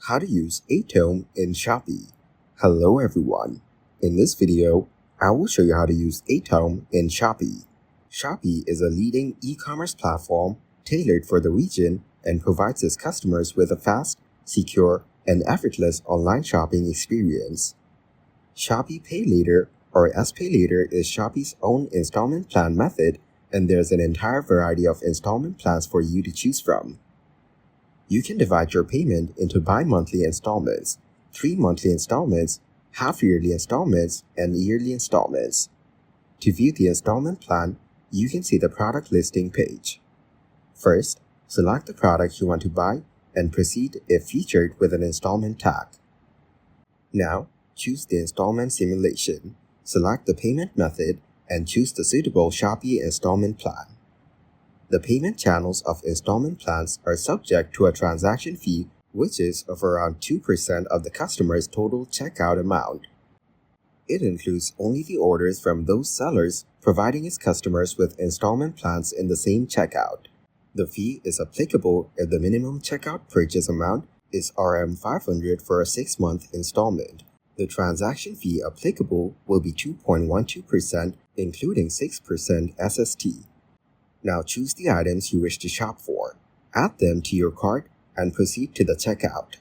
How to use Atome in Shopee. Hello everyone. In this video, I will show you how to use Atome in Shopee. Shopee is a leading e-commerce platform tailored for the region and provides its customers with a fast, secure, and effortless online shopping experience. Shopee Pay Later or SPay Later is Shopee's own installment plan method, and there's an entire variety of installment plans for you to choose from. You can divide your payment into bi-monthly installments, 3 monthly installments, half-yearly installments, and yearly installments. To view the installment plan, you can see the product listing page. First, select the product you want to buy and proceed if featured with an installment tag. Now, choose the installment simulation, select the payment method, and choose the suitable Shopee installment plan. The payment channels of installment plans are subject to a transaction fee which is of around 2% of the customer's total checkout amount. It includes only the orders from those sellers providing its customers with installment plans in the same checkout. The fee is applicable if the minimum checkout purchase amount is Rm 500 for a 6-month installment. The transaction fee applicable will be 2.12%, including 6% SST. Now choose the items you wish to shop for, add them to your cart, and proceed to the checkout.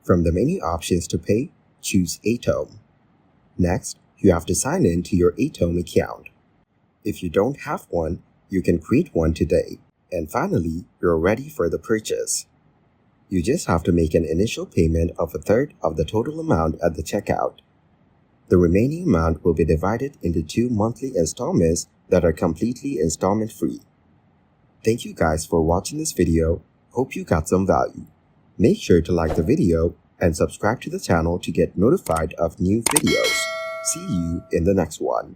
From the menu options to pay, choose Atome. Next, you have to sign in to your Atome account. If you don't have one, you can create one today. And finally, you're ready for the purchase. You just have to make an initial payment of a third of the total amount at the checkout. The remaining amount will be divided into 2 monthly installments that are completely installment free. Thank you guys for watching this video. Hope you got some value. Make sure to like the video and subscribe to the channel to get notified of new videos. See you in the next one.